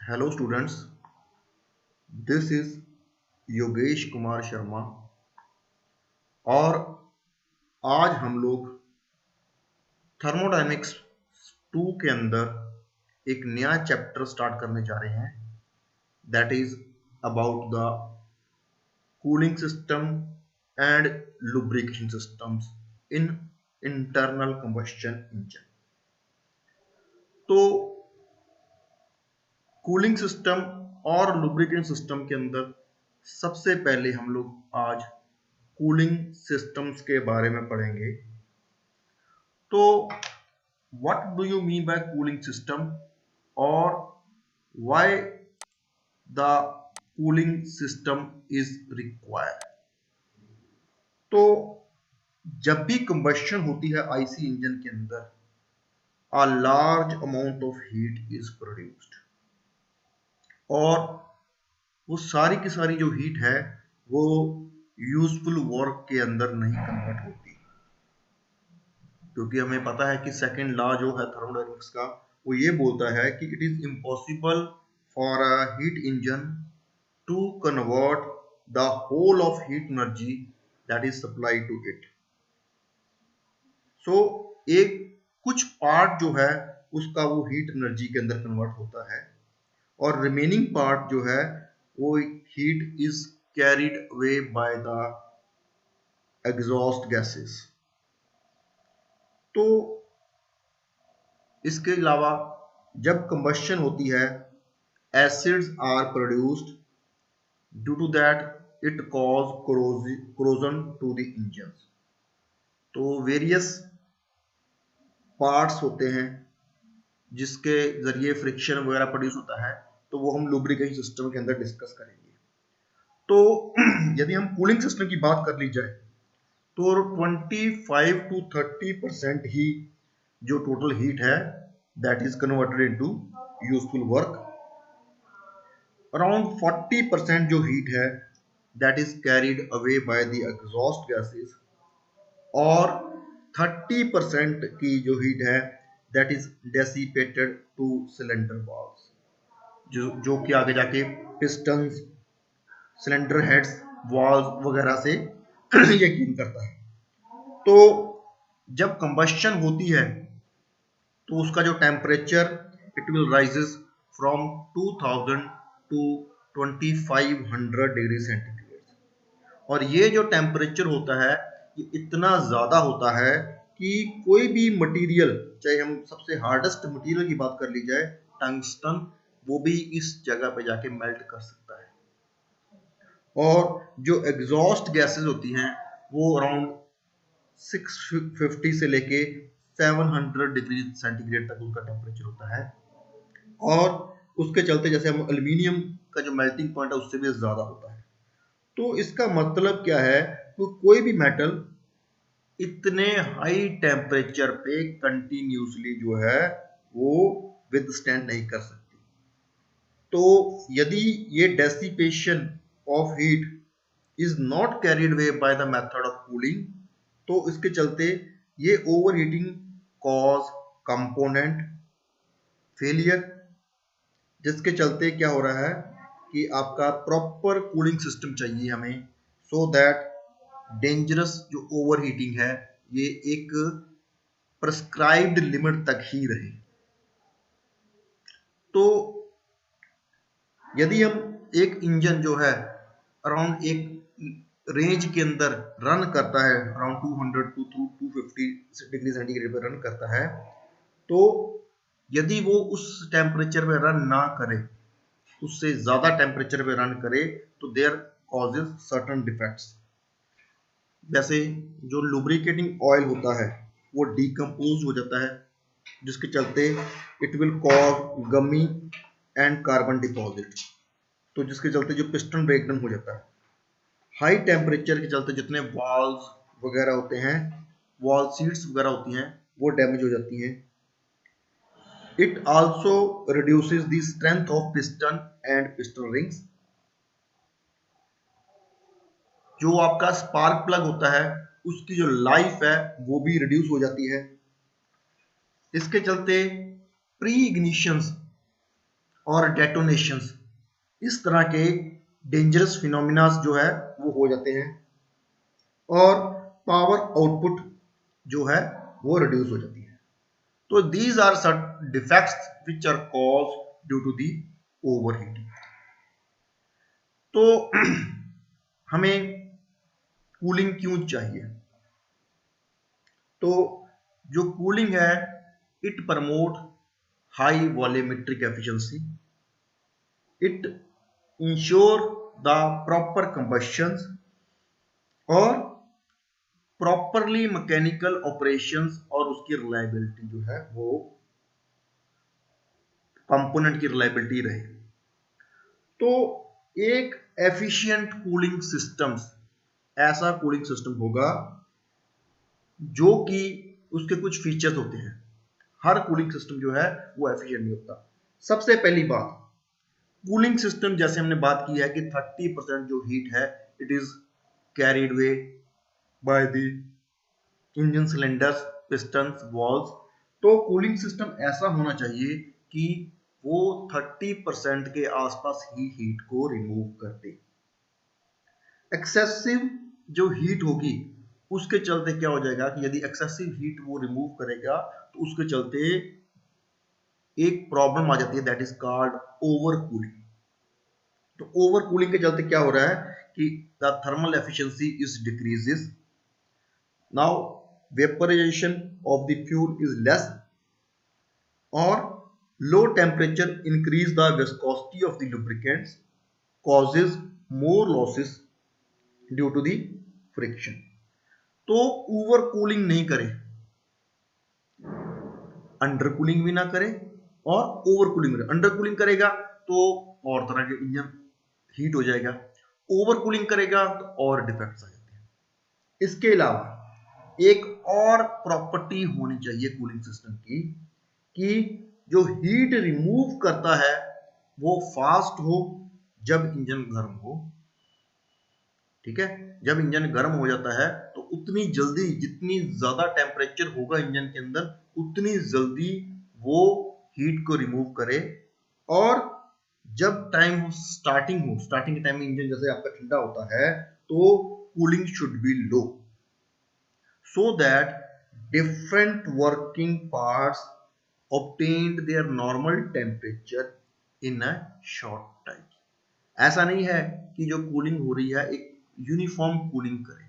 Hello students, this is Yogesh Kumar Sharma और आज हम लोग थर्मोडायनेमिक्स 2 के अंदर एक नया चैप्टर स्टार्ट करने जा रहे हैं। That is about the cooling system and lubrication systems in internal combustion engine. तो कूलिंग सिस्टम और लुब्रिकेशन सिस्टम के अंदर सबसे पहले हम लोग आज कूलिंग सिस्टम्स के बारे में पढ़ेंगे। तो what do you mean by cooling system or why the cooling system is required? तो जब भी कंबशन होती है आईसी इंजन के अंदर a large amount of heat is produced और वो सारी की सारी जो हीट है वो यूजफुल वर्क के अंदर नहीं कन्वर्ट होती, क्योंकि हमें पता है कि सेकंड लॉ जो है थर्मोडायनेमिक्स का वो ये बोलता है कि it is impossible for a heat engine to convert the whole of heat energy that is supplied to it. So एक कुछ पार्ट जो है उसका वो हीट एनर्जी के अंदर कन्वर्ट होता है और रिमेनिंग पार्ट जो है वो heat is carried away by the exhaust gases. तो इसके अलावा जब कंबशन होती है acids are produced, due to that it cause corrosion to the engine. तो वेरियस पार्ट्स होते हैं जिसके जरिए फ्रिक्शन वगैरह प्रोड्यूस होता है, तो वो हम लुब्रिकेशन सिस्टम के अंदर डिस्कस करेंगे। तो यदि हम कूलिंग सिस्टम की बात कर ली जाए तो 25 to 30% ही जो टोटल हीट है that is converted into useful work. Around 40% जो हीट है that is carried away by the exhaust gases और 30% की जो हीट है that is dissipated two cylinder walls, जो कि आगे जाके पिस्टन्स, सिलेंडर हेड्स, वॉल्स वगैरह से यकीन करता है। तो जब कंबशन होती है तो उसका जो temperature it will rises from 2000 to 2500 degree centigrade और ये जो टेम्परेचर होता है ये इतना ज़्यादा होता है कि कोई भी मटेरियल, चाहे हम सबसे हार्डेस्ट मटेरियल की बात कर ली जाए टंगस्टन, वो भी इस जगह पे जाके मेल्ट कर सकता है। और जो एग्जॉस्ट गैसेस होती हैं वो अराउंड 650 से लेके 700 डिग्री सेंटीग्रेड तक उनका टेम्परेचर होता है और उसके चलते जैसे हम एल्यूमिनियम का जो मेल्टिंग पॉइंट है उससे भी ज़्यादा होता है। तो इसका मतलब क्या है, तो कोई भी मेटल इतने हाई टेम्परेचर पे कंटिन्यूसली जो है वो विदस्टैंड नहीं कर सकती। तो यदि ये dissipation of heat is not carried away by the method of cooling, तो इसके चलते ये over heating cause component failure, जिसके चलते क्या हो रहा है कि आपका प्रॉपर कूलिंग सिस्टम चाहिए हमें, सो दैट डेंजरस जो ओवर हीटिंग है ये एक प्रिस्क्राइब्ड लिमिट तक ही रहे। तो यदि हम एक इंजन जो है अराउंड एक रेंज के अंदर रन करता है, अराउंड 200 टू 250 डिग्री सेंटीग्रेड पे रन करता है, तो यदि वो उस टेम्परेचर पे रन ना करे, उससे ज़्यादा टेम्परेचर पे रन करे, तो देयर कॉजेज सर्टन डिफेक्ट्स। जैसे जो लुब्रिकेटिंग ऑयल होता है वो डिकम्पोज हो जाता है, जिसके चलते it will cause gummy and carbon deposit, तो जिसके चलते जो पिस्टन ब्रेकडाउन हो जाता है। हाई टेम्परेचर के चलते जितने वॉल्व्स वगैरह होते हैं, वॉल सीट्स वगैरह होती हैं, वो डैमेज हो जाती हैं। It also reduces the strength of piston and piston rings. जो आपका स्पार्क प्लग होता है उसकी जो लाइफ है वो भी रिड्यूस हो जाती है। इसके चलते प्री इग्निशंस और डेटोनेशंस, इस तरह के डेंजरस फिनोमिना जो है वो हो जाते हैं और पावर आउटपुट जो है वो रिड्यूस हो जाती है। तो these are certain defects which are cause due to the overheating. तो हमें कूलिंग क्यों चाहिए? तो जो कूलिंग है, it promote high volumetric efficiency, it ensure the proper combustion और प्रॉपरली मैकेनिकल ऑपरेशंस और उसकी रिलायबिलिटी जो है वो कंपोनेंट की रिलायबिलिटी रहे। तो एक एफिशिएंट कूलिंग सिस्टम्स ऐसा कूलिंग सिस्टम होगा जो कि उसके कुछ फीचर्स होते हैं। हर कूलिंग सिस्टम जो है वो एफिशिएंट नहीं होता। सबसे पहली बात, कूलिंग सिस्टम जैसे हमने बात की है कि 30% जो हीट है it is carried way by the engine cylinders, pistons, valves. तो कूलिंग सिस्टम ऐसा होना चाहिए कि वो 30% के आसपास ही हीट को रिमूव कर दे। एक्सेसिव जो हीट होगी उसके चलते क्या हो जाएगा कि यदि एक्सेसिव हीट वो रिमूव करेगा तो उसके चलते एक प्रॉब्लम आ जाती है, that is called over cooling. तो ओवर कूलिंग के चलते क्या हो रहा है कि the thermal efficiency is decreases, now vaporization of the fuel is less और low temperature increase the viscosity of the lubricants, causes more losses due to the friction। तो ओवर कूलिंग नहीं करे, अंडर कूलिंग भी ना करे और over cooling करे। Under cooling करेगा तो और तरह के इंजन हीट हो जाएगा, ओवर कूलिंग करेगा तो और डिफेक्ट्स आ जाते हैं। इसके अलावा एक और प्रॉपर्टी होनी चाहिए कूलिंग सिस्टम की कि जो हीट रिमूव करता है वो फास्ट हो जब इंजन गर्म हो। ठीक है, जब इंजन गर्म हो जाता है तो उतनी जल्दी, जितनी ज्यादा टेम्परेचर होगा इंजन के अंदर उतनी जल्दी वो हीट को रिमूव करे। और जब टाइम स्टार्टिंग के टाइम में इंजन जैसे आपका ठंडा होता है तो cooling should be low so that different working parts obtained their normal temperature in a short time। ऐसा नहीं है कि जो कूलिंग हो रही है एक यूनिफॉर्म कूलिंग करे,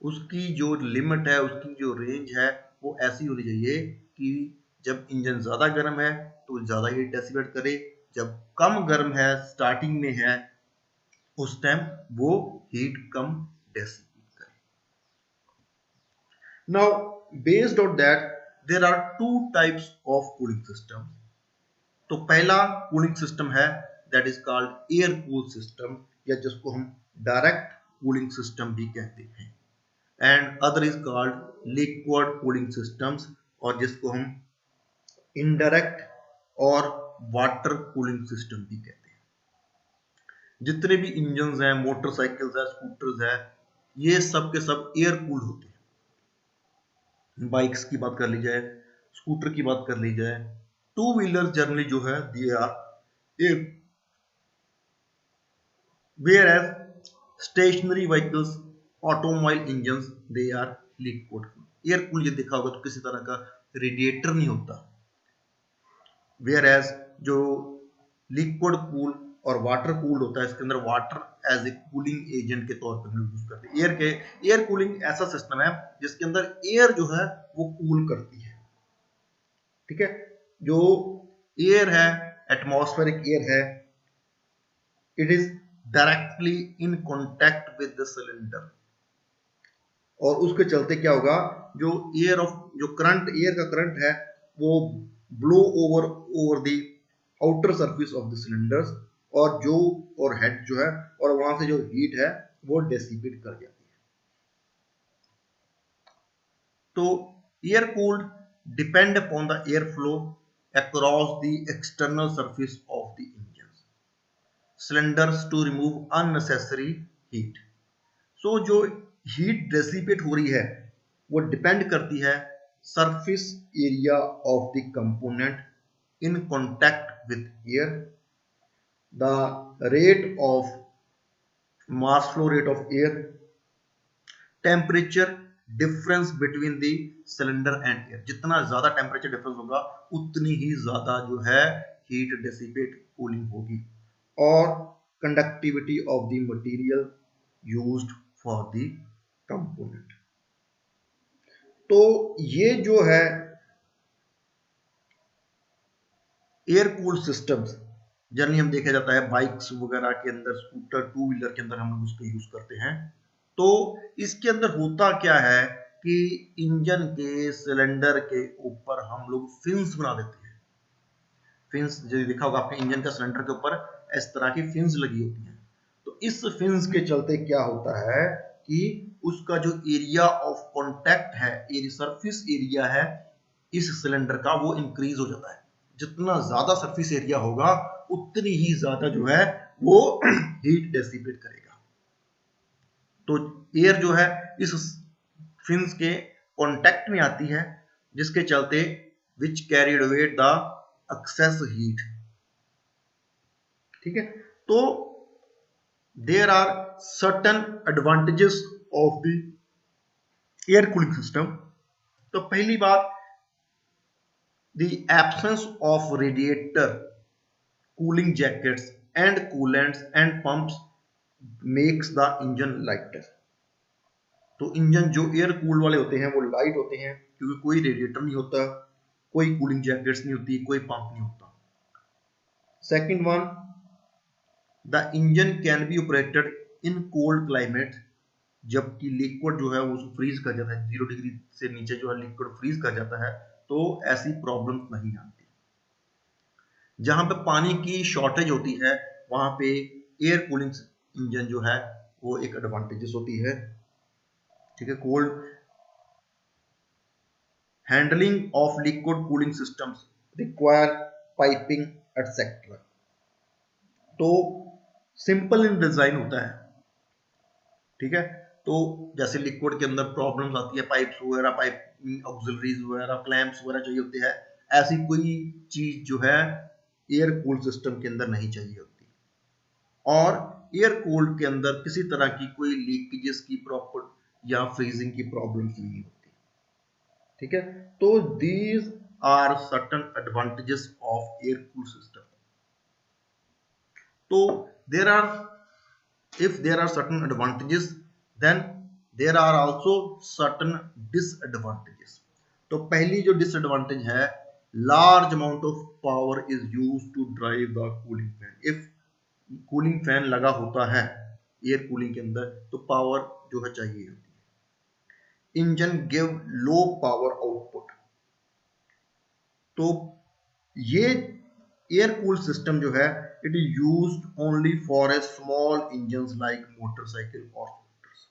उसकी जो लिमिट है, उसकी जो रेंज है वो ऐसी होनी चाहिए कि जब इंजन ज्यादा गर्म है तो ज्यादा हीट डेसिपेट करे, जब कम गर्म है स्टार्टिंग में है उस टाइम वो हीट कम डेसिपेट करे। Now based on that there are two types of cooling system. तो पहला कूलिंग सिस्टम है that is called air cool system, या जिसको हम डायरेक्ट कूलिंग सिस्टम भी कहते हैं, and other is called liquid cooling systems, और जिसको हम इनडायरेक्ट और वाटर कूलिंग सिस्टम भी कहते हैं। जितने भी इंजन हैं, मोटरसाइकिल्स है, स्कूटर्स है, ये सब के सब एयर कूल्ड होते हैं। बाइक्स की बात कर ली जाए, स्कूटर की बात कर ली जाए, टू व्हीलर जनरली जो है they are air, whereas stationary vehicles, automobile engine they are liquid cool. Air cool ये देखा होगा तो किसी तरह का रेडिएटर नहीं होता, वेयर एज जो लिक्विड कूल और वाटर कूल्ड होता है इसके अंदर water as a cooling agent के तौर पर हम लोग यूज करते हैं। एयर कूलिंग ऐसा सिस्टम है जिसके अंदर एयर जो है वो कूल करती है। ठीक है, जो एयर है, एटमॉस्फेरिक एयर है, it is directly in contact with the cylinder, और उसके चलते क्या होगा, जो एयर का करंट है वो blow over the outer surface of the cylinders, और हेड जो है और वहां से जो हीट है वो डेसिपेट कर जाती है। तो air cooled depend upon the air flow across the external surface of the engine cylinders to remove unnecessary heat. So जो हीट डेसिपेट हो रही है वो डिपेंड करती है surface area of the component in contact with air. The rate of mass flow rate of air, temperature difference between the cylinder and air, जितना ज्यादा temperature difference होगा उतनी ही ज्यादा जो है हीट डेसिपेट कूलिंग होगी, और conductivity of the material used for the component. तो ये जो है एयर कूल्ड सिस्टम्स जनरली हम देखा जाता है बाइक्स वगैरह के अंदर, स्कूटर, टू व्हीलर के अंदर हम लोग उसको यूज करते हैं। तो इसके अंदर होता क्या है कि इंजन के सिलेंडर के ऊपर हम लोग फिन्स बना देते हैं। फिन्स जो लिखा होगा आपके इंजन का सिलेंडर के ऊपर इस तरह की फिन्स लगी होती हैं। तो इस फिन्स के चलते क्या होता है कि उसका जो एरिया ऑफ कॉन्टैक्ट है, सरफेस एरिया है इस सिलेंडर का, वो इंक्रीज हो जाता है। जितना ज्यादा सरफेस एरिया होगा उतनी ही ज्यादा जो है वो हीट डेसिपेट करेगा। तो एयर जो है इस फिन्स के कांटेक्ट में आती है, जिसके चलते which carried away the excess heat. ठीक है, तो there are certain advantages of the air cooling system. तो पहली बात, the absence of radiator, cooling jackets and coolants and pumps makes the engine lighter. तो इंजन जो एयर कूल वाले होते हैं वो लाइट होते हैं, क्योंकि कोई रेडिएटर नहीं होता, कोई कूलिंग जैकेट्स नहीं होती, कोई पंप नहीं होता। Second one, the engine can be operated in cold climate, जबकि लिक्विड जो है वो फ्रीज कर जाता है, 0 डिग्री से नीचे जो है लिक्विड फ्रीज कर जाता है, तो ऐसी प्रॉब्लम नहीं आती। जहां पे पानी की शॉर्टेज होती है वहां पे एयर कूलिंग इंजन जो है वो एक एडवांटेजेस होती है। ठीक है, cold handling of liquid cooling systems require piping etcetera. तो सिंपल इन डिजाइन होता है। ठीक है, तो जैसे लिक्विड के अंदर प्रॉब्लम्स आती है, पाइप्स वगैरह, पाइप ऑक्सिलरीज वगैरह, क्लैंप्स वगैरह चाहिए होते हैं, ऐसी कोई चीज जो है एयर कूल सिस्टम के अंदर नहीं चाहिए होती। और एयर कूल्ड के अंदर किसी तरह की कोई लीकेजेस की प्रॉपर या फ्रीजिंग की प्रॉब्लम्स नहीं होती। ठीक है, तो these are certain advantages of air cool system. तो there are, if there are certain advantages, then there are also certain disadvantages. तो पहली जो डिसएडवांटेज है, large amount of power is used to drive the cooling fan. If cooling fan लगा होता है air cooling के अंदर तो पावर जो है चाहिए होती है। Engine give low power output. तो ये एयर कूल सिस्टम जो है it is used only for a small engines like motorcycle और scooters.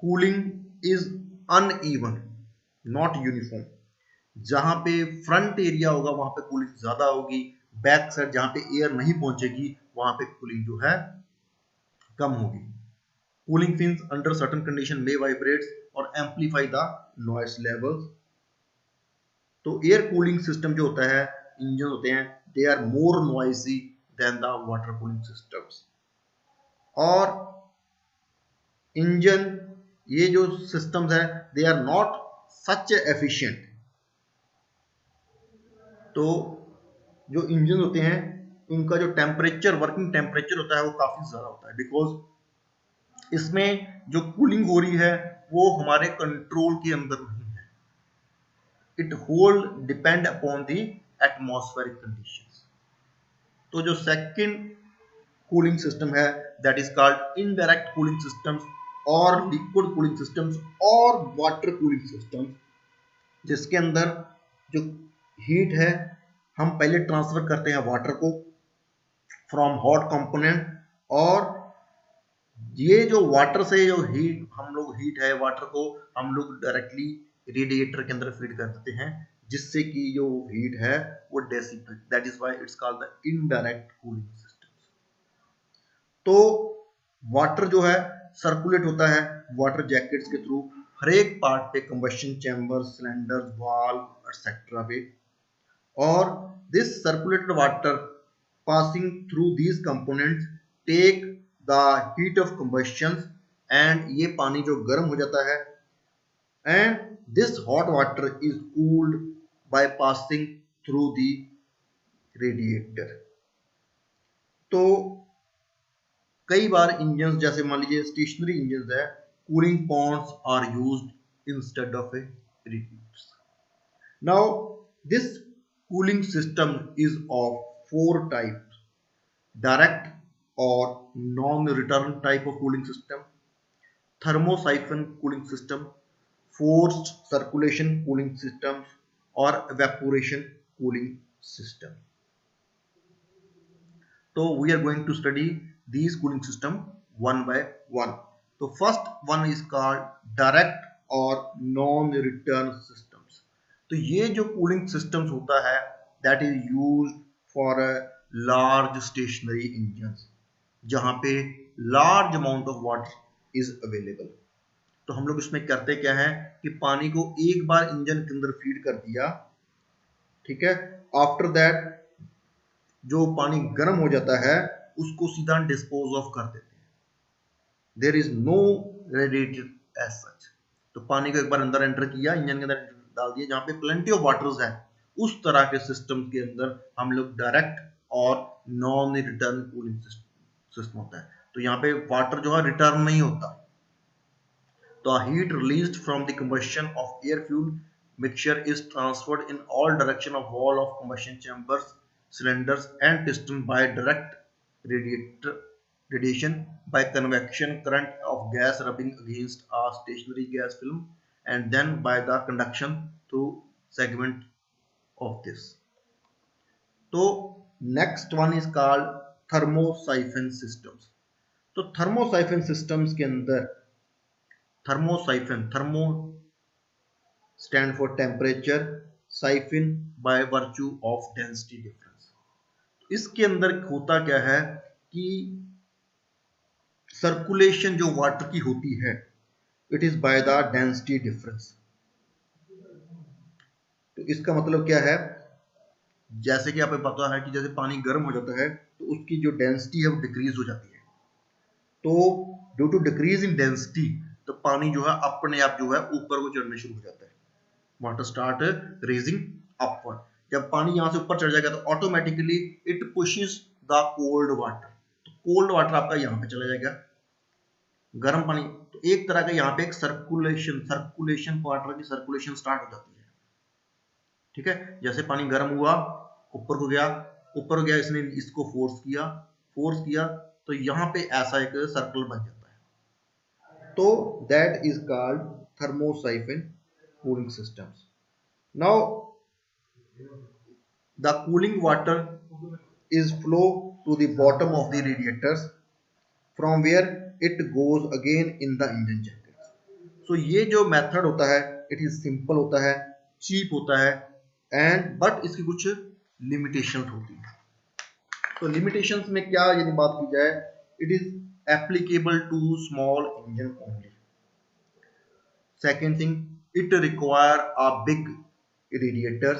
Cooling is uneven, not uniform. जहां पे फ्रंट एरिया होगा वहां पे कूलिंग ज्यादा होगी, बैक साइड जहां पे एयर नहीं पहुंचेगी वहां पे कूलिंग जो है कम होगी। Cooling fins under certain condition may vibrates और एम्पलीफाई द नॉइस लेवल्स। तो एयर कूलिंग सिस्टम जो होता है, इंजन होते हैं, they are more noisy than the water cooling systems. और इंजन ये जो सिस्टम्स है they are not such efficient. तो जो इंजन होते हैं उनका जो टेम्परेचर, वर्किंग टेम्परेचर होता है वो काफी ज्यादा होता है, बिकॉज इसमें जो कूलिंग हो रही है वो हमारे कंट्रोल के अंदर नहीं है। It whole depend upon the atmospheric conditions. तो जो सेकंड कूलिंग सिस्टम है that is called indirect cooling systems और लिक्विड कूलिंग सिस्टम्स और वाटर कूलिंग सिस्टम्स, जिसके अंदर जो हीट है हम पहले ट्रांसफर करते हैं वाटर को फ्रॉम हॉट कंपोनेंट, और ये जो वाटर से जो हीट हम लोग हीट है वाटर को हम लोग डायरेक्टली रेडिएटर के अंदर फीड कर देते हैं, जिससे कि जो हीट है वो dissipate, that is why it's called the indirect cooling system. तो वाटर जो है सर्कुलेट होता है वाटर जैकेट्स के थ्रू हर एक पार्ट पे, combustion chamber, cylinder, valve etcetera पे। और this circulated water passing through these components take the heat of combustion, and ये पानी जो गर्म हो जाता है, and this hot water is cooled by passing through the radiator. तो कई बार इंजन जैसे मान लीजिए स्टेशनरी इंजन है, cooling ponds are used instead of a reheaters. Now this cooling system is of 4 types: direct or non-return type of cooling system, thermosiphon cooling system, forced circulation cooling systems, or evaporation cooling system. So we are going to study these cooling system one by one. So first one is called direct or non-return systems. तो ये जो cooling systems होता है that is used for large stationary engines, जहां पे large amount of water is available. तो हम लोग इसमें करते क्या है कि पानी को एक बार इंजन के अंदर फीड कर दिया, ठीक है, आफ्टर दैट जो पानी गर्म हो जाता है उसको सीधा डिस्पोज ऑफ कर देते हैं. There is no radiator as such. तो पानी को एक बार अंदर एंटर किया, इंजन के अंदर डाल दिया, जहां पे प्लेंटी ऑफ वाटर्स है, उस तरह के सिस्टम के अंदर हम लोग डायरेक्ट और नॉन रिटर्न कूलिंग सिस्टम होता है. तो यहाँ पे वाटर जो है रिटर्न नहीं होता. तो heat released from the combustion of air fuel mixture is transferred in all direction of wall of combustion chambers, cylinders and piston by direct radiation by convection current of gas rubbing against a stationary gas film, and then by the conduction through segment of this. तो next one is called thermosiphon systems. तो thermosiphon systems के अंदर thermosiphon, thermo stand for temperature, siphon by virtue of density difference. इसके अंदर होता क्या है कि सर्कुलेशन जो वाटर की होती है it is by the density difference. तो इसका मतलब क्या है, जैसे कि आपको पता है कि जैसे पानी गर्म हो जाता है तो उसकी जो डेंसिटी है वो डिक्रीज हो जाती है. तो due to decrease in density तो पानी जो है अपने आप जो है ऊपर को चढ़ने शुरू हो जाता है. Water start raising upward. जब पानी यहां से ऊपर चढ़ जाएगा तो automatically it pushes the cold water. तो कोल्ड वाटर आपका यहां पे चला जाएगा, गर्म पानी. तो एक तरह का यहां पे एक सर्कुलेशन वाटर की सर्कुलेशन स्टार्ट हो जाती है. ठीक है, जैसे पानी गर्म हुआ ऊपर को गया, इसने इसको फोर्स किया तो यहां पे ऐसा एक सर्कल बन जाता है. तो that is called thermosiphon cooling systems. Now the cooling water is flow to the bottom of the radiators from where it goes again in the engine jackets. So ये जो मेथड होता है it is simple होता है, cheap होता है, and but इसकी कुछ limitations होती है. तो limitations में क्या यदि बात की जाए, it is applicable to small engine only. Second thing, it require a big radiator.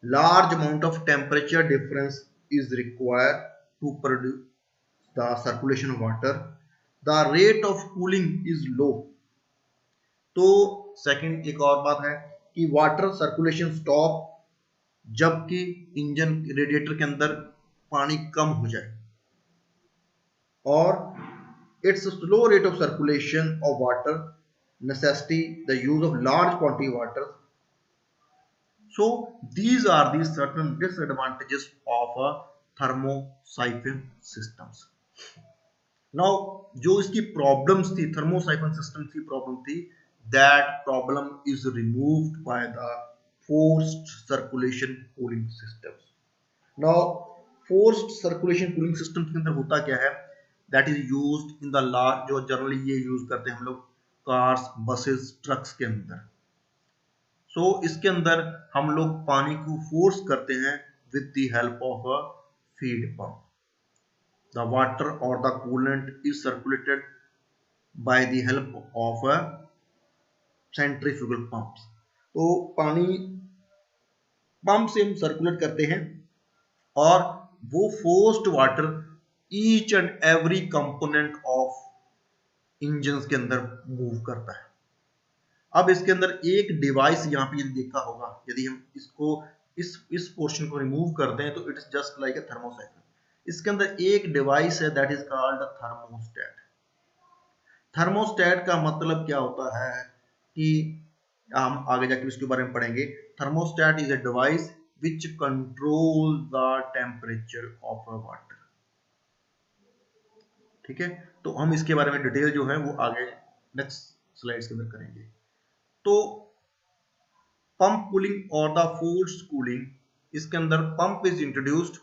Large amount of temperature difference is required to produce the circulation of water. The rate of cooling is low. तो second एक और बात है कि water circulation stop जबकि engine radiator के अंदर पानी कम हो जाए, और it's slow rate of circulation of water necessity the use of large quantity water. So these are the certain disadvantages of a thermosiphon systems. Now जो इसकी problems थी, thermosiphon system की problem थी, that problem is removed by the forced circulation cooling systems. Now forced circulation cooling systems के अंदर होता क्या है, that is used in the large, जो generally ये use करते हैं हम लोग कार्स, बसेस, ट्रक्स के अंदर. सो इसके अंदर हम लोग पानी को फोर्स करते हैं with the help of a feed pump. The water और the coolant is circulated by the help of a centrifugal pumps. तो पानी पंप से हम सर्कुलेट करते हैं और वो forced water each and every component of engine के अंदर मूव करता है। अब इसके अंदर एक डिवाइस यहाँ पे देखा होगा, यदि हम इसको इस पोर्शन को रिमूव कर दें तो it is just like a thermocycle. इसके अंदर एक डिवाइस है that is called thermostat. Thermostat का मतलब क्या होता है कि हम आगे जाके इसके बारे में पढ़ेंगे। Thermostat is a device which control the temperature of a water. ठीक है, तो हम इसके बारे में डिटेल जो है वो आगे नेक्स्ट स्लाइड्स के अंदर करेंगे। तो पंप कूलिंग और द फोर्स्ड कूलिंग, इसके अंदर pump is introduced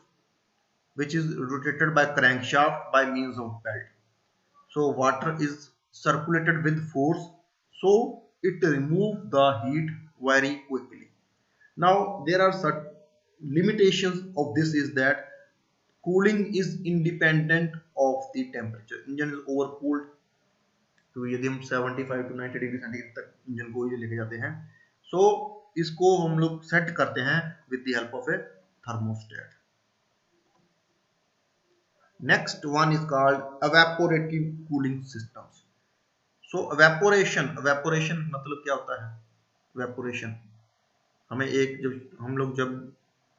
which is rotated by crankshaft by means of belt. So water is circulated with force, so it removes the heat very quickly. Now there are certain limitations of this is that cooling is independent of the temperature. Engine is overcooled, तो यदि हम 75 to 90 degree centigrade तक engine को ये लेके जाते हैं, सो इसको हम लोग सेट करते हैं with the help of A thermostat. Next one is called evaporative cooling systems. So evaporation मतलब क्या होता है? Evaporation हमें एक जब हम लोग जब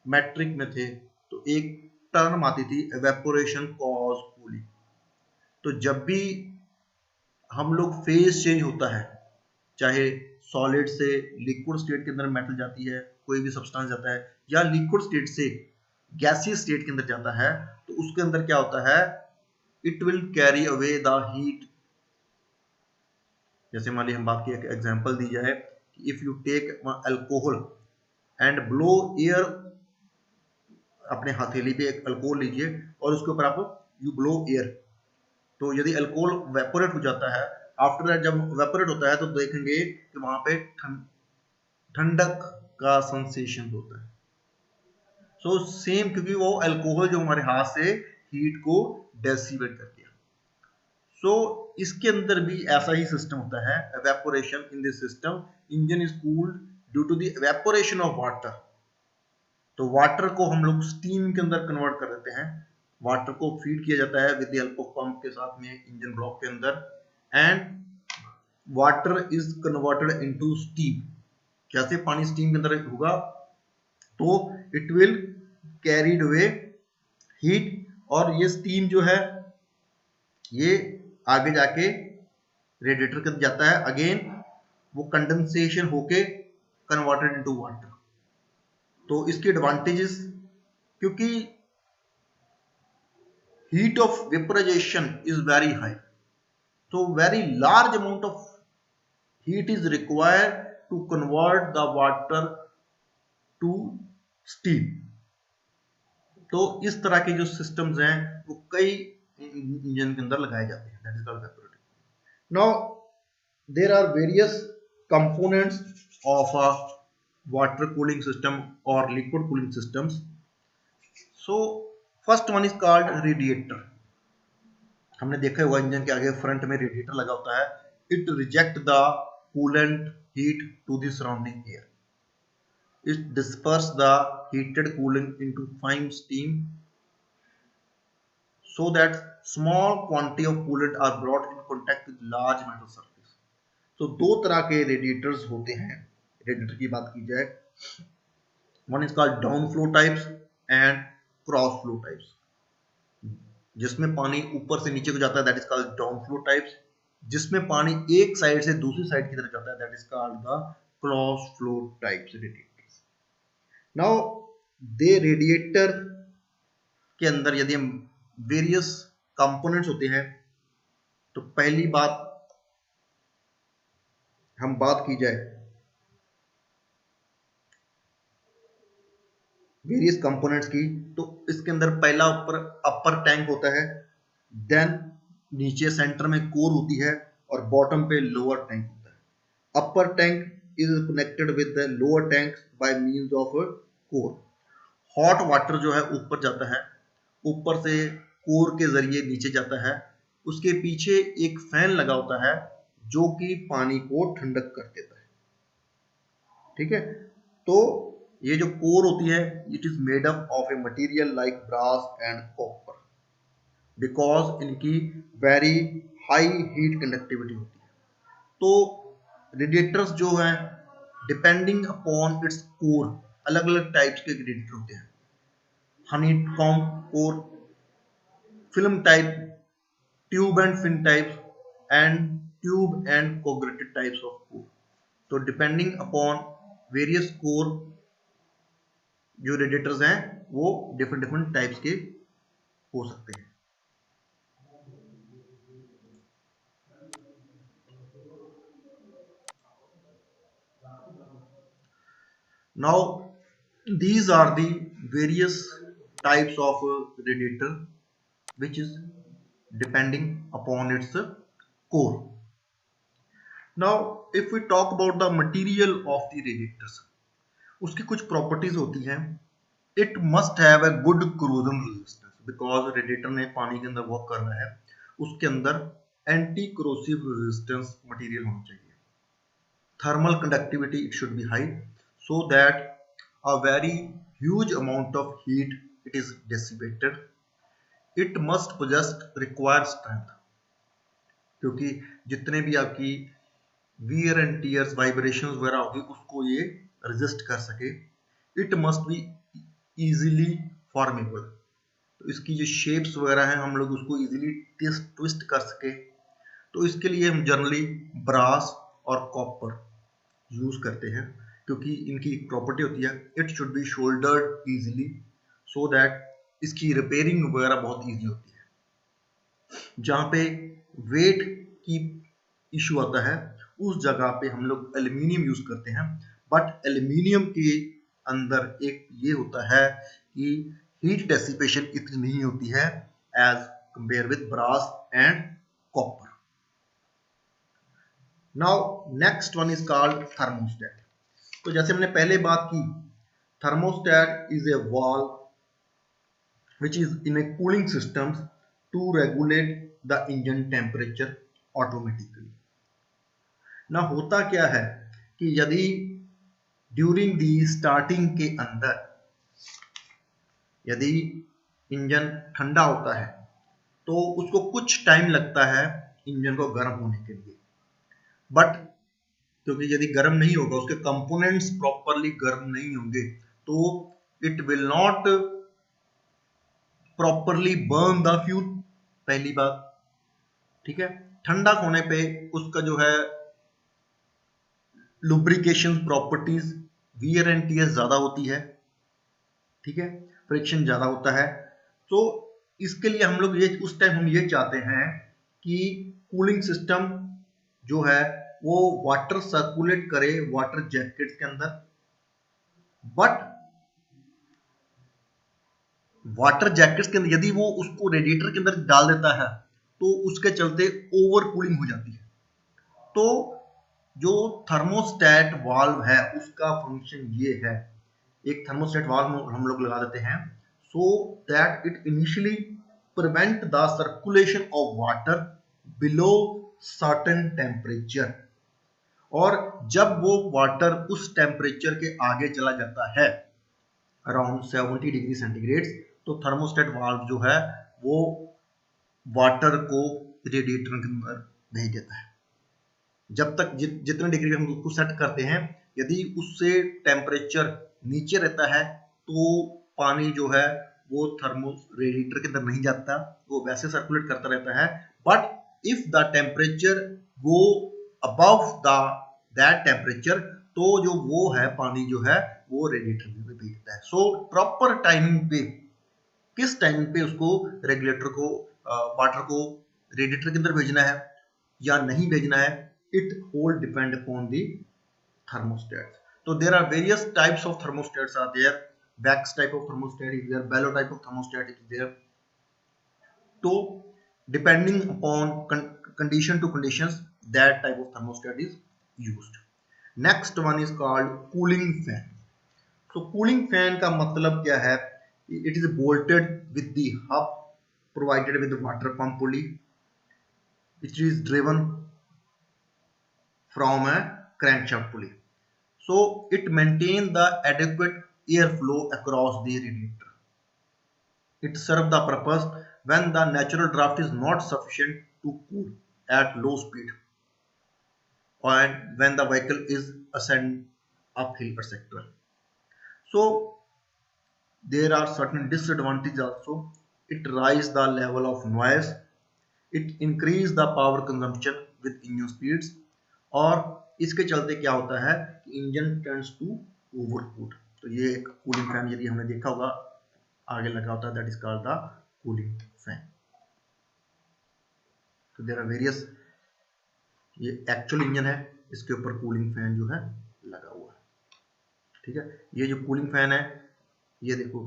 मैट्रिक में थे तो एक टर्म आती थी evaporation cause cooling। तो जब भी हम लोग फेज चेंज होता है, चाहे सॉलिड से लिक्विड स्टेट के अंदर मेटल जाती है, कोई भी सब्सटेंस जाता है, या लिक्विड स्टेट से गैसियस स्टेट के अंदर जाता है, तो उसके अंदर क्या होता है, it will carry away the heat. जैसे मान लीजिए हम बात की एक एग्जांपल दी जाए, if you take alcohol and blow air, अपने हथेली पे एक अल्कोहल लीजिए और उसके ऊपर आप यू ब्लो एयर, तो यदि अल्कोहल वेपोरेट हो जाता है, आफ्टर दैट जब वेपोरेट होता है तो देखेंगे कि वहां पे ठंडक का सेंसेशन होता है। सो सेम, क्योंकि वो अल्कोहल जो हमारे हाथ से हीट को डेसिपेट कर दिया। सो इसके अंदर भी ऐसा ही सिस्टम होता है, evaporation in this system. Engine is cooled due to the evaporation of water. तो वाटर को हम लोग स्टीम के अंदर कन्वर्ट कर देते हैं, वाटर को फीड किया जाता है with the help of pump के साथ में इंजन ब्लॉक के अंदर, and water is converted into steam. कैसे पानी स्टीम के अंदर होगा, तो it will carried away heat, और ये स्टीम जो है ये आगे जाके रेडिएटर के जाता है, अगेन वो कंडेंसेशन होके कन्वर्टेड इनटू वाटर। तो इसके एडवांटेजेस, क्योंकि heat of vaporization is very high, तो very large amount of heat is required to convert the water to steam. तो इस तरह के जो सिस्टम्स हैं वो कई इंजन के अंदर लगाए जाते हैं, that is called evaporative. Now there are various components of a water cooling system और liquid cooling systems. So first one is called radiator. हमने देखा हुआ इंजन के आगे फ्रंट में रेडिएटर लगा होता है। It reject the coolant heat to the surrounding air. It disperses the heated coolant into fine steam so that small quantity of coolant are brought in contact with large metal surface. तो दो तरह के radiators होते हैं। Radiator की बात की जाए, one is called down flow types and cross flow types. जिसमें पानी ऊपर से नीचे को जाता है that is called down flow types. जिसमें पानी एक साइड से दूसरी साइड की तरफ जाता है that is called the cross flow types radiator. Now they radiator के अंदर यदि हम वेरियस कंपोनेंट्स होते हैं, तो पहली बात हम बात की जाए वेरियस कंपोनेंट्स की, तो इसके अंदर पहला ऊपर अपर टैंक होता है, देन नीचे सेंटर में कोर होती है और बॉटम पे लोअर टैंक होता है। Upper tank is connected with the lower tank by means of core. Hot water जो है ऊपर जाता है, ऊपर से कोर के जरिए नीचे जाता है, उसके पीछे एक फैन लगा होता है जो कि पानी को ठंडक कर देता है। ठीक है, तो ये जो कोर होती है, it is made up of a material like brass and copper, because इनकी वेरी हाई हीट कंडक्टिविटी होती है। तो रेडिएटर्स जो हैं, डिपेंडिंग अपॉन इट्स कोर, अलग अलग टाइप्स के रेडिएटर होते हैं। Honeycomb core, film type, tube and fin types, and tube and corrugated types of core. तो डिपेंडिंग अपॉन वेरियस कोर, जो रेडिएटर्स हैं वो डिफरेंट डिफरेंट टाइप्स के हो सकते हैं। Now, these are the various types of radiator which is depending upon its core. Now, if we talk about the material of the radiators, उसकी कुछ properties होती हैं। It must have a good corrosion resistance, because radiator ने पानी के अंदर work करना है, उसके अंदर एंटी corrosive resistance मटेरियल होना चाहिए। Thermal conductivity, it should be high, so that a very huge amount of heat it is dissipated. It must possess required strength, क्योंकि जितने भी आपकी वियर एंड टीयर्स, वाइब्रेशंस वगैरह होगी, उसको ये रेजिस्ट कर सके। इट मस्ट बी इजीली फॉर्मेबल, तो इसकी जो शेप्स वगैरह हैं हम लोग उसको इजीली ट्विस्ट कर सके। तो इसके लिए हम जनरली ब्रास और कॉपर यूज करते हैं, क्योंकि इनकी एक प्रॉपर्टी होती है, it should be shouldered easily, so that इसकी रिपेयरिंग वगैरह बहुत इजी होती है। जहाँ पे वेट की इशू आता है, उस जगह पे हम लोग एल्यूमिनियम यूज करते हैं। बट एल्यूमिनियम के अंदर एक ये होता है कि हीट डेसिपेशन इतनी नहीं होती है as compare with brass and copper. Now next one is called thermostat. तो जैसे हमने पहले बात की, thermostat is a valve which is in a cooling systems to regulate the engine temperature automatically। ना होता क्या है कि यदि ड्यूरिंग दी स्टार्टिंग के अंदर यदि इंजन ठंडा होता है, तो उसको कुछ टाइम लगता है इंजन को गर्म होने के लिए। बट क्योंकि यदि गर्म नहीं होगा, उसके कंपोनेंट्स प्रॉपरली गर्म नहीं होंगे, तो it will not properly burn the fuel, पहली बात। ठीक है, ठंडा होने पे उसका जो है lubrication properties, wear and tear ज्यादा होती है। ठीक है, फ्रिक्शन ज्यादा होता है। तो इसके लिए हम लोग ये उस टाइम हम ये चाहते हैं कि कूलिंग सिस्टम जो है वो वाटर सर्कुलेट करे वाटर जैकेट्स के अंदर। बट वाटर जैकेट्स के अंदर यदि वो उसको रेडिएटर के अंदर डाल देता है, तो उसके चलते ओवर कूलिंग हो जाती है। तो जो थर्मोस्टेट वाल्व है उसका फंक्शन ये है, एक थर्मोस्टेट वाल्व हम लोग लगा देते हैं, सो that it initially prevent the circulation of water below certain temperature. और जब वो वाटर उस टेम्परेचर के आगे चला जाता है अराउंड 70 डिग्री सेंटीग्रेड, तो थर्मोस्टेट वाल्व जो है वो वाटर को रेडिएटर के अंदर भेज देता है। जब तक जितने डिग्री हम उसको सेट करते हैं, यदि उससे टेम्परेचर नीचे रहता है, तो पानी जो है वो थर्मो रेडिएटर के अंदर नहीं जाता, वो वैसे सर्कुलेट करता रहता है। But if the temperature go above the that temperature, तो जो वो है पानी जो है वो रेडिएटर में भेज देता है। सो प्रॉपर टाइमिंग पे, किस टाइम पे उसको रेगुलेटर को वाटर को रेडिएटर के अंदर भेजना है या नहीं भेजना है, it whole depend upon the thermostats. So there are various types of thermostats are there. Wax type of thermostat is there, bellow type of thermostat is there. So depending upon condition to conditions, that type of thermostat is used. Next one is called cooling fan. So cooling fan का मतलब क्या है? It is bolted with the hub provided with the water pump pulley, which is driven from a crankshaft pulley. So it maintains the adequate airflow across the radiator. It serves the purpose when the natural draft is not sufficient to cool at low speed and when the vehicle is ascend uphill, etc. So there are certain disadvantages also. It raises the level of noise, it increase the power consumption with engine speeds, और इसके चलते क्या होता है कि engine tends to ओवरकूल। तो ये एक कूलिंग फैन यदि हमने देखा होगा आगे लगा होता है, that is called the cooling fan. तो देयर आर वेरियस, ये एक्चुअल इंजन है, इसके ऊपर कूलिंग फैन जो है लगा हुआ है। ठीक है, ये जो कूलिंग फैन है ये देखो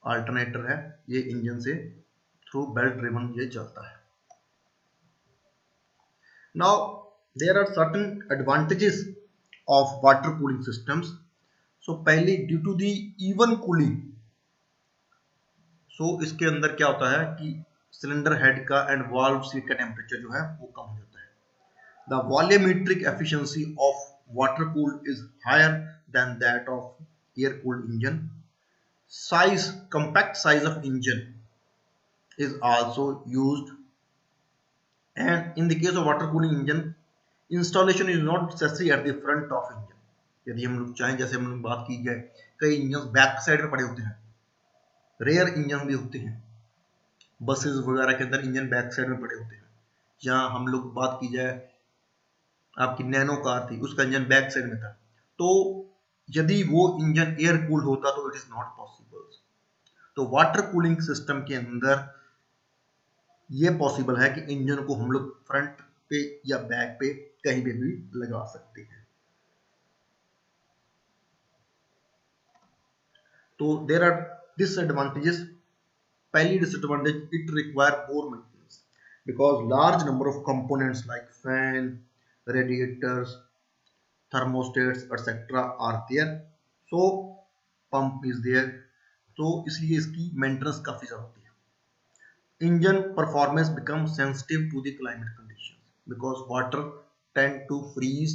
अल्टरनेटर है, ये इंजन से थ्रू बेल्ट ड्रिवन ये चलता है। Now there are certain advantages of water cooling systems. So पहली due to the even cooling, so इसके अंदर क्या होता है कि सिलेंडर हेड का एंड वाल्व सीट का टेम्परेचर जो है वो कम हो जाता है। The volumetric efficiency of water cooled is higher than that of air cooled engine. Size, compact size of engine is also used, and in the case of water cooling engine installation is not necessary at the front of engine. यदि हम लोग चाहें, जैसे हम लोग बात की जाए, कई इंजन बैक साइड में पड़े होते हैं, रेयर इंजन भी होते हैं, बसेस वगैरह के अंदर इंजन बैक साइड में पड़े होते हैं। जहां हम लोग बात की जाए आपकी नैनो कार थी, उसका इंजन बैक साइड में था, तो यदि वो इंजन एयर कूल्ड होता तो इट इज नॉट पॉसिबल। तो वाटर कूलिंग सिस्टम के अंदर ये पॉसिबल है कि इंजन को हम लोग फ्रंट पे या बैक पे कहीं पे भी लगा सकते हैं। तो देयर आर डिसएडवांटेजेस। पहली disadvantage, it require more maintenance because large number of components like fan, radiators, thermostats etc are there, so pump is there, तो इसलिए इसकी मेंटेनेंस काफी ज्यादा होती है। Engine performance become sensitive to the climate conditions because water tend to freeze,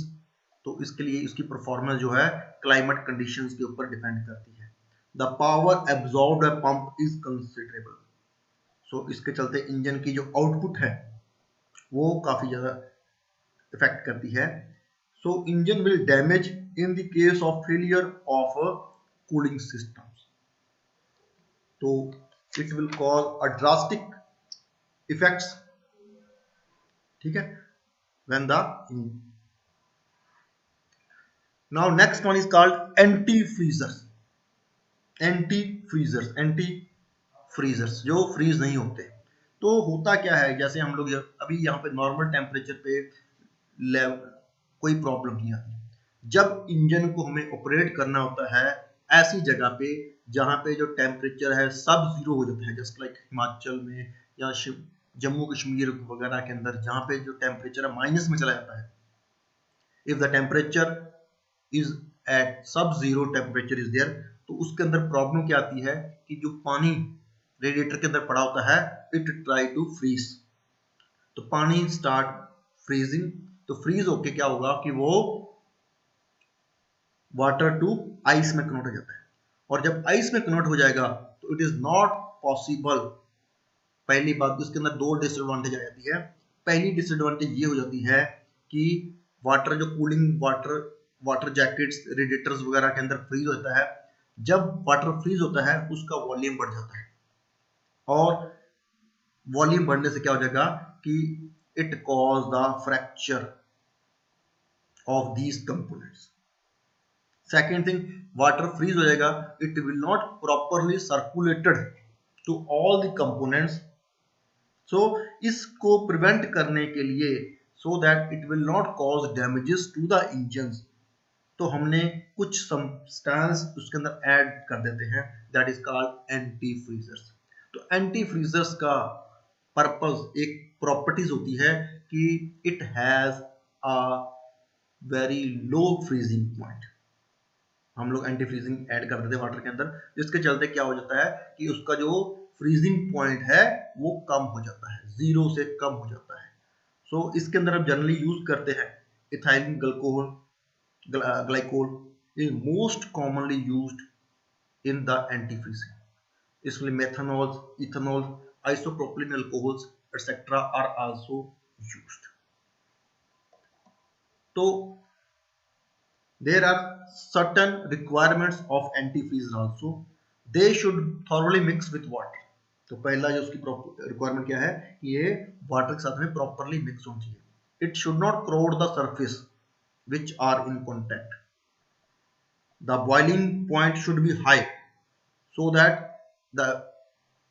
तो इसके लिए इसकी परफॉर्मेंस जो है क्लाइमेट कंडीशंस के ऊपर डिपेंड करती है। The power absorbed by pump is considerable, so इसके चलते इंजन की जो आउटपुट है वो काफी ज्यादा इफेक्ट करती है। So engine will damage in the case of failure of a cooling systems. So it will cause a drastic effects, ठीक है, when the now next one is called anti-freezers. Anti-freezers जो freeze नहीं होते। तो होता क्या है, जैसे हम लोग अभी यहाँ पे नॉर्मल टेम्परेचर पे कोई प्रॉब्लम नहीं आती। जब इंजन को हमें ऑपरेट करना होता है ऐसी जगह पे जहां पे जो टेम्परेचर है सब जीरो हो जाता है, जस्ट लाइक हिमाचल में या जम्मू कश्मीर वगैरह के अंदर जहां पे जो टेम्परेचर है माइनस में चला जाता है। If the temperature is at sub zero temperature is there, तो उसके अंदर प्रॉब्लम क्या आती है कि जो पानी रेडिएटर के अंदर पड़ा होता है इट ट्राई टू फ्रीज, तो पानी स्टार्ट फ्रीजिंग, तो फ्रीज होके क्या होगा कि वो वाटर टू आइस में कन्वर्ट हो जाता है, और जब आइस में कन्वर्ट हो जाएगा तो इट इज नॉट पॉसिबल। पहली बात, इसके अंदर दो डिसएडवांटेज आ जाती है। पहली डिसएडवांटेज ये हो जाती है कि वाटर जो कूलिंग वाटर जैकेट्स रेडिएटर्स वगैरह के अंदर फ्रीज होता है, जब वाटर फ्रीज होता है उसका वॉल्यूम बढ़ जाता है, और वॉल्यूम बढ़ने से क्या हो जाएगा कि it cause the fracture of these components. Second thing, water freeze हो जाएगा, it will not properly circulated to all the components, so इसको प्रिवेंट करने के लिए so that it will not cause damages to the engine, तो हमने कुछ substance उसके अंदर ऐड कर देते हैं, that is called anti freezers. तो एंटी फ्रीजर्स का पर्पस, एक प्रॉपर्टीज होती है कि it has a very low freezing point. हम लोग एंटी फ्रीजिंग ऐड कर देते हैं वाटर के अंदर, जिसके चलते क्या हो जाता है कि उसका जो फ्रीजिंग पॉइंट है वो कम हो जाता है, जीरो से कम हो जाता है। सो इसके अंदर हम जनरली यूज करते हैं ethyl glycol is most commonly used in the antifreeze. इसमें methanol, ethanol, isopropylene alcohols, etc. are also used. So there are certain requirements of antifreeze also. They should thoroughly mix with water. तो पहला जो उसकी requirement क्या है कि ये water के साथ में प्रॉपरली मिक्स होनी चाहिए. It should not crowd the surface which are in contact. The boiling point should be high so that the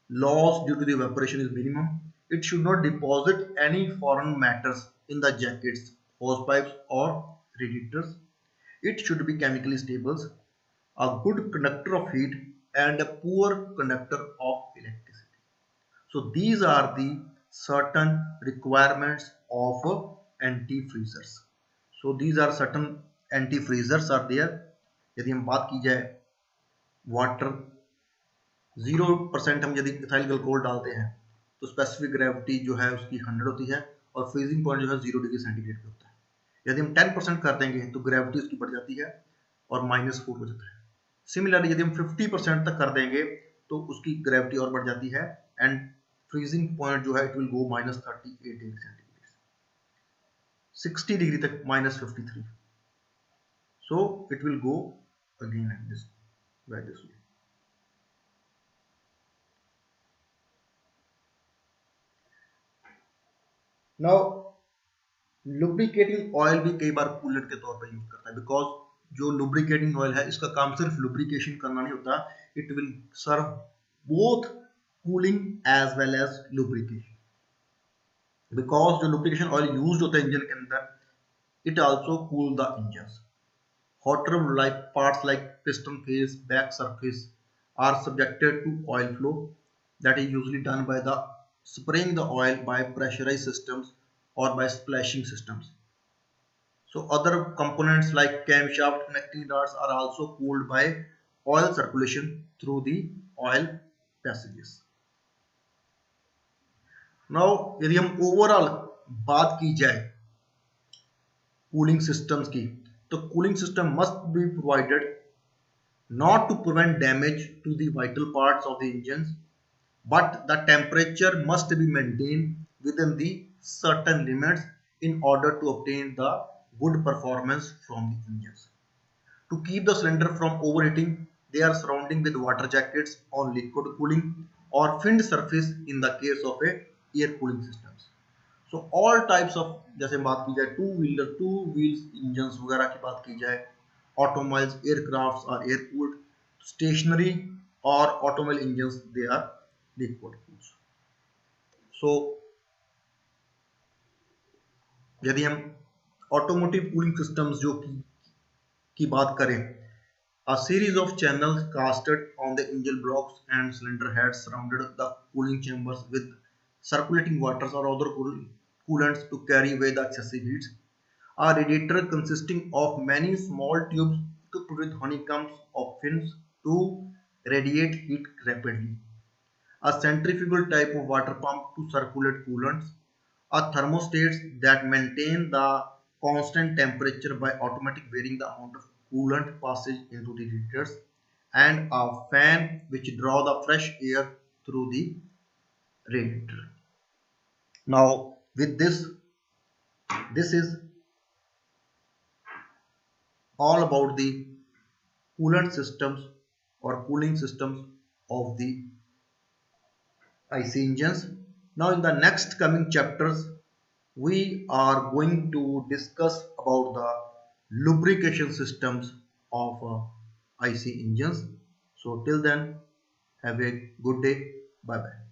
loss due to the evaporation is minimum. It should not deposit any foreign matters in the jackets, hose pipes or radiators. It should be chemically stable, a good conductor of heat and a poor conductor of electricity. So these are the certain requirements of antifreezers. So these are certain antifreezers are there. यदि हम बात की जाए water 0% हम यदि ethyl glycol डालते हैं तो स्पेसिफिक ग्रेविटी जो है उसकी 100 होती है और फ्रीजिंग पॉइंट जो है 0 डिग्री सेंटीग्रेड पे होता है. यदि हम 10% कर देंगे तो ग्रेविटी उसकी बढ़ जाती है और -4 हो जाता है. सिमिलरली यदि हम 50% तक कर देंगे तो उसकी ग्रेविटी और बढ़ जाती है एंड फ्रीजिंग पॉइंट जो है it will go -38 degree centigrade, 60 degree तक -53. So it will go again at this by this way. Now lubricating oil भी कई बार कूलेंट के तौर पर यूज करता है, बिकॉज जो लुब्रिकेटिंग ऑयल है इसका काम सिर्फ लुब्रिकेशन करना नहीं होता, it will serve both cooling as well as lubrication. Because जो लुब्रिकेशन ऑयल यूज होता है इंजन के अंदर, it also cool the engine. Hotter like parts like piston face, back surface are subjected to oil flow that is usually done by the spraying the oil by pressurized systems or by splashing systems. So other components like camshaft connecting rods are also cooled by oil circulation through the oil passages. Now यदि हम overall बात की जाए cooling systems की, तो cooling system must be provided not to prevent damage to the vital parts of the engines, but the temperature must be maintained within the certain limits in order to obtain the good performance from the engines. To keep the cylinder from overheating, they are surrounding with water jackets on liquid cooling or finned surface in the case of a air cooling systems. So all types of, जैसे बात की जाए two wheels engines वगैरह की बात की जाए, automobiles, aircrafts are air cooled, stationary or automobile engines they are liquid cooled. So यदि हम ऑटोमोटिव कूलिंग सिस्टम्स जो की बात करें, a series of channels casted on the engine blocks and cylinder heads surrounded the cooling chambers with circulating waters or other coolants to carry away the excessive heats. A radiator consisting of many small tubes equipped with honeycombs of fins to radiate heat rapidly. A centrifugal type of water pump to circulate coolants. A thermostats that maintain the constant temperature by automatically varying the amount of coolant passage into the radiators, and a fan which draw the fresh air through the radiator. Now with this is all about the coolant systems or cooling systems of the IC engines. Now in the next coming chapters we are going to discuss about the lubrication systems of IC engines. So till then, have a good day. Bye bye.